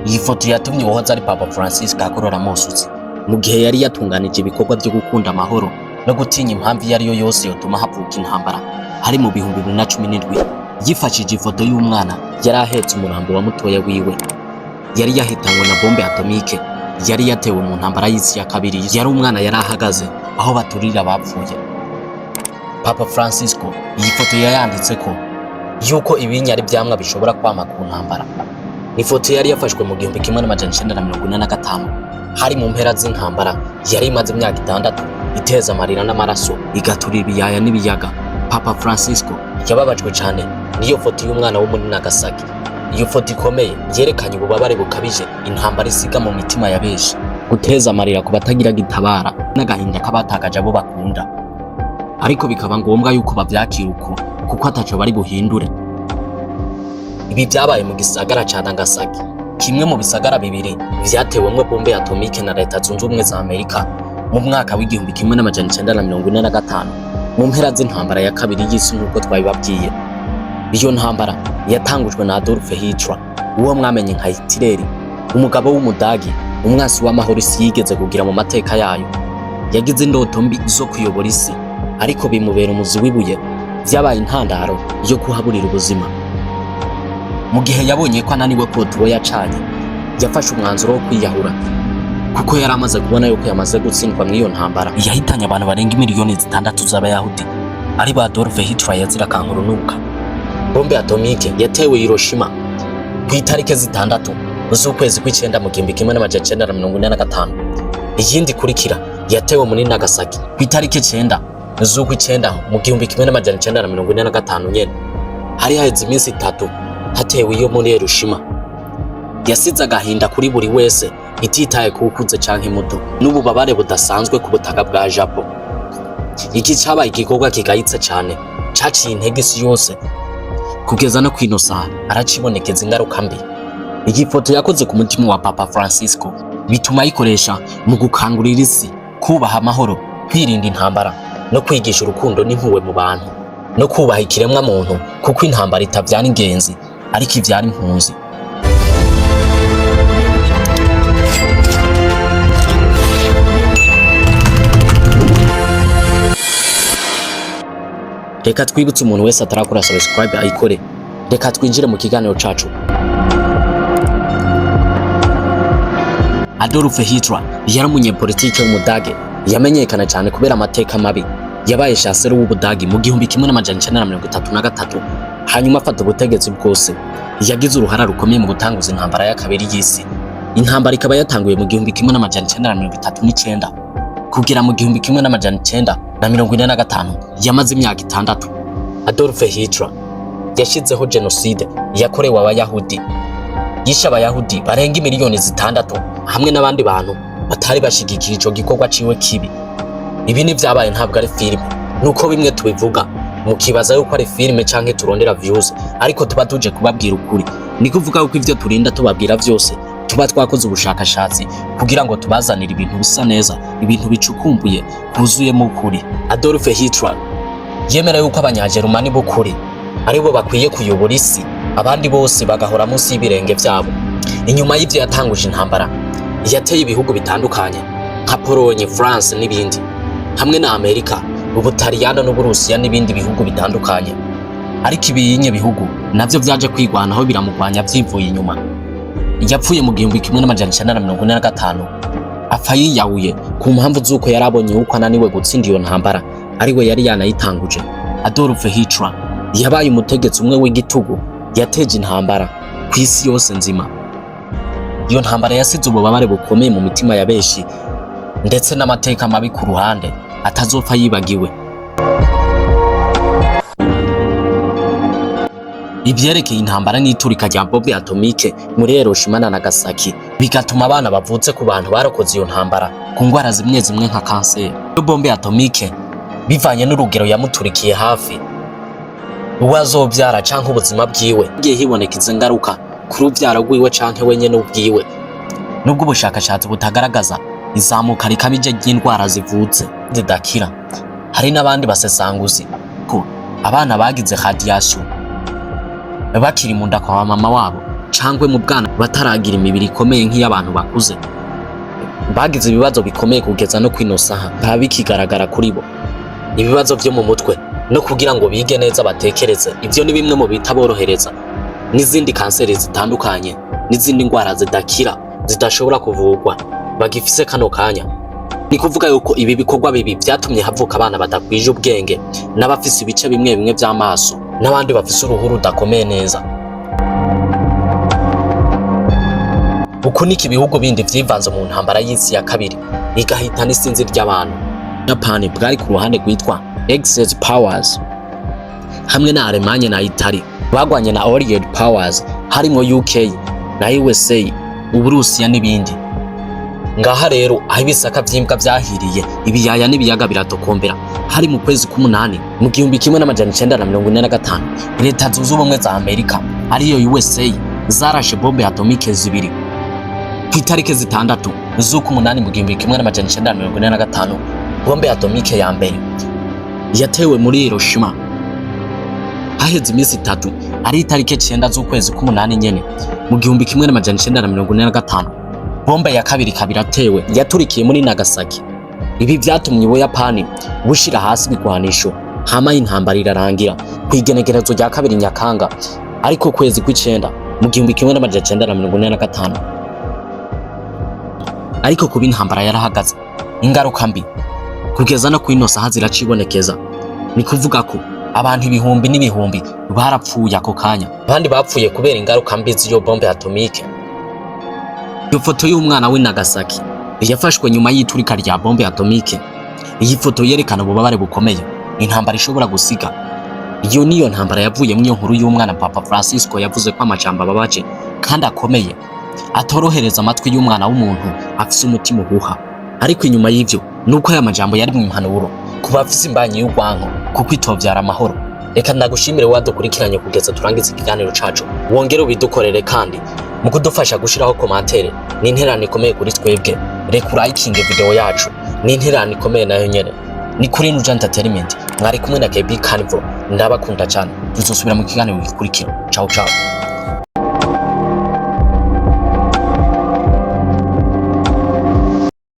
Iyi foto yatumye uwahoze ari Papa Francis akorora amusutse mu gihe yari yatunganije ibikorwa byo gukunda amahoro no gutinya impamvu iyo ari yo yose yotuma havuka intambara hari mu 2017. Yifashije ifoto y'umwana yari ahetse umurambo wa mutoya wiwe yari yahitanywe na bombe atomike yari yatewe mu ntambara y'isi ya kabiri. Yari umwana yari ahagaze aho baturira abapfuye. Papa Francisco iyi foto yayanditse ko yuko ibinyari byamwa bishobora kwama ku ntambara. Ifoto yari yafashwe mu 1945 hari mu mpera z'intambara yari imaze imyaka 6 iteza amarira n'amaraso igatura ibiyaya n'ibiyaga. Papa Francisco yababajwe cyane niyo foto y'umwana wo muri Nagasaki. Iyo foto ikomeye yerekanye ububabare bukabije intambara isiga mu mitima ya benshi, guteza amarira ku batagira gitabara n'agahinda kabatakaje abo bakunda, ariko bikaba ngombwa yuko bavyakira uko kuko ataco bari buhindure. Ibi byabaye mu gisagara ca Nagasaki, kimwe mu bisagara bibiri vyatewemwe bombe atomike na Leta Zunze Ubumwe za Amerika mu mwaka w'1945 mu mpera z'intambara ya kabiri y'isi nk'uko twabibabwiye. Iyo ntambara yatangujwe na Adolf Hitler, uwo mwamenye nka Hitler, umugabo w'umudagi, umwasi w'amahoro isi yigeze kugira mu mateka yayo. Yagize indoto mbi zo kuyobora isi, ariko bimubera umuzi w'ibuye, vyabaye intandaro yo kuhaburira ubuzima. Mu gihe yabonye ko ananiwe kota uwo yacanye, yafashe umwanzuro wo kwiyahura kuko yari amaze kubona yuko yamaze gutsindwa muri iyo ntambara yahitanye abantu barenga miliyoni 6 z'abayahudi ari ba Adolf Hitler yazira kankurunuka. Bombe atomike yatewe Hiroshima ku itariki 6 z'ukwezi kw'icenda mu 1945. Iyindi kurikira yatewe muri Nagasaki ku itariki 9 z'ukw'icenda mu 1945 nyene. Hari haheze iminsi 3 hatewe iyo muri Hiroshima. Yasize agahinda kuri buri wese ititaye kukuze canke muto n'ububabare budasanzwe ku butaka bwa Japo. Iki cabaye igikorwa kigayitse cyane caciye intege isi yose kugeza no kwino saha aracibonekeza ingaruka mbi. Iyi foto yakoze ku mutima wa Papa Francisco bituma ayikoresha mu gukangurira isi kubaha amahoro, kwirinda intambara no kwigisha urukundo n'impuhwe mu bantu no kubaha ikiremwa muntu, kuko intambara itavyara ingenzi ariko ivyara impunzi. Reka twibutse umuntu wese atarakora subscribe ayikore. Reka twinjire mu kiganiro cacu. Adolf Hitler yari umunyepolitike w'umudage yamenyekana cyane kubera amateka mabi. Yabaye chancellor w'Ubudagi mu 1933 hanyuma afata ubutegetsi bwose. Yagize uruhara rukomeye mu gutanguza intambara ya kabiri y'isi. Intambara ikaba yatanguye mu 1939 kugira mu 1945 yamaze imyaka 6. Adolf Hitler yashizeho genocide yakorewe abayahudi, yishe abayahudi barenga miliyoni 6 hamwe n'abandi bantu batari bashigikiye ico gikorwa ciwe kibi. Ibi ni vyabaye ntabwo ari filime nuko bimwe tubivuga mukibaza yuko ari filime canke turondera views, ariko tuba tuje kubabwira ukuri. Ni kuvuga yuko ivyo turinda tubabwira vyose tuba twakoze ubushakashatsi kugira ngo tubazanire ibintu bisa neza, ibintu bicukumbuye kuzuyemo ukuri. Adolf Hitler yemera yuko abanyagerumani b'ukuri aribo bakwiye kuyobora isi, abandi bose bagahora munsi y'ibirenge vyabo. Inyuma y'ivyo yatanguje intambara yateye ibihugu bitandukanye nka Polonye, France n'ibindi, hamwe na Amerika, Ubutaliyano n'Uburusiya n'ibindi bihugu bitandukanye. Ariko ibiyinye bihugu navyo vyaje kwigwanaho biramugwanya vyivuye inyuma. Yapfuye mu 1945 apfa yiyahuye ku mpamvu z'uko yarabonye uko ananiwe gutsinda iyo ntambara ariwe yari yanayitanguje. Adolf Hitler yabaye umutegetsi umwe w'igitugu yateje intambara ku isi yose nzima. Iyo ntambara yasize ububabare bukomeye mu mitima ya benshi ndetse n'amateka mabi ku ruhande atazopfa yibagiwe. Ivyerekeye intambara n'iturika rya bombe atomike muri Hiroshima na Nagasaki bigatuma abana bavutse ku bantu barokoze iyo ntambara ku ngwara zimwe zimwe nka kanseri. Iyo bombe atomike bivanye n'urugero yamuturikiye hafi, uwazovyara canke ubuzima bwiwe ngiye hibonekeza ingaruka kuri uvyara rwiwe canke wenyene ubwiwe. Nubwo ubushakashatsi butagaragaza izamuka rikabije ry'indwara zivutse zidakira, hari n'abandi basesanguzi ko abana bagize radiation bakiri mu nda kwa mama wabo cangwe mu bwana bataragira imibiri ikomeye nk'iy'abantu bakuze bagize ibibazo bikomeye kugeza no kwino saha nta bikigaragara kuri bo. Ibibazo vyo mu mutwe no kugira ngo bige neza batekereze, ivyo ni bimwe mu bitaborohereza, n'izindi kanseri zitandukanye n'izindi ndwara zidakira zidashobora kuvurwa bagifise kano kanya. Ni kuvuga yuko ibi bikorwa bibi vyatumye havuka abana badakwije ubwenge n'abafise ibice bimwe bimwe vy'amaso n'abandi bafise uruhu rudakomeye neza. Uku niko ibihugu bindi vyivanze mu ntambara y'isi ya kabiri igahitana isinzi ry'abantu. Japan bwari ku ruhande rwitwa Axis Powers hamwe na Alemanya na Italy bagwanye na Allied Powers harimwo UK na USA, Uburusiya n'ibindi. Ngaha rero aho ibisaka vy'imbwa vyahiriye, ibiyaya n'ibiyaga biratokombera hari mu kwezi k'umunani mu 1945 Leta Zunze Ubumwe za Amerika ariyo USA zarashe bombe atomike zibiri ku itariki zitandatu z'ukumunani mu 1945. Bombe atomike ya mbere yatewe muri Hiroshima haheze iminsi 3 ari itariki 9 z'ukwezi k'umunani nyene mu 1945. Bombe ya kabiri kabiratewe yaturikiye muri Nagasaki. Ibi vyatumye Ubuyapani bushira hasi ibigwanisho hama intambara irarangira ku igenekerezo rya kabiri Nyakanga ariko kwezi kw'icenda mu 1945. Ariko kuba intambara yarahagaze, ingaruka mbi kugeza no kwino saha ziracibonekeza. Ni kuvuga ko abantu ibihumbi n'ibihumbi barapfuye ako kanya, abandi bapfuye kubera ingaruka mbi z'iyo bombe atomike. Iyo foto y'umwana w'i Nagasaki yafashwe nyuma y'iturika rya bombe atomike. Iyi foto yerekana ububabare bukomeye intambara ishobora gusiga. Iyo niyo ntambara yavuye mu nkuru y'umwana Papa Francisco yavuze ko amajambo ababaje kandi akomeye atorohereza amatwi y'umwana w'umuntu afise umutima uhuha. Ariko inyuma y'ivyo nuko aya majambo yari mu impanuro kuba afise imbanyi y'urwanko kuko itovyara amahoro. Reka ndagushimire wadukurikiranye kugeza turangiza ikiganiro cacu, wongere ubidukorere kandi mu kudufasha gushiraho commentaire n'interane ikomeye kuri twebwe. Reka urayikinge video yacu n'interane ikomeye nayo nyene. Ni kuri Nuja Entertainment, mwari kumwe na KB Carnival. Ndabakunda cyane, tuzosubira mu kiganiro gikurikira. Ciao ciao.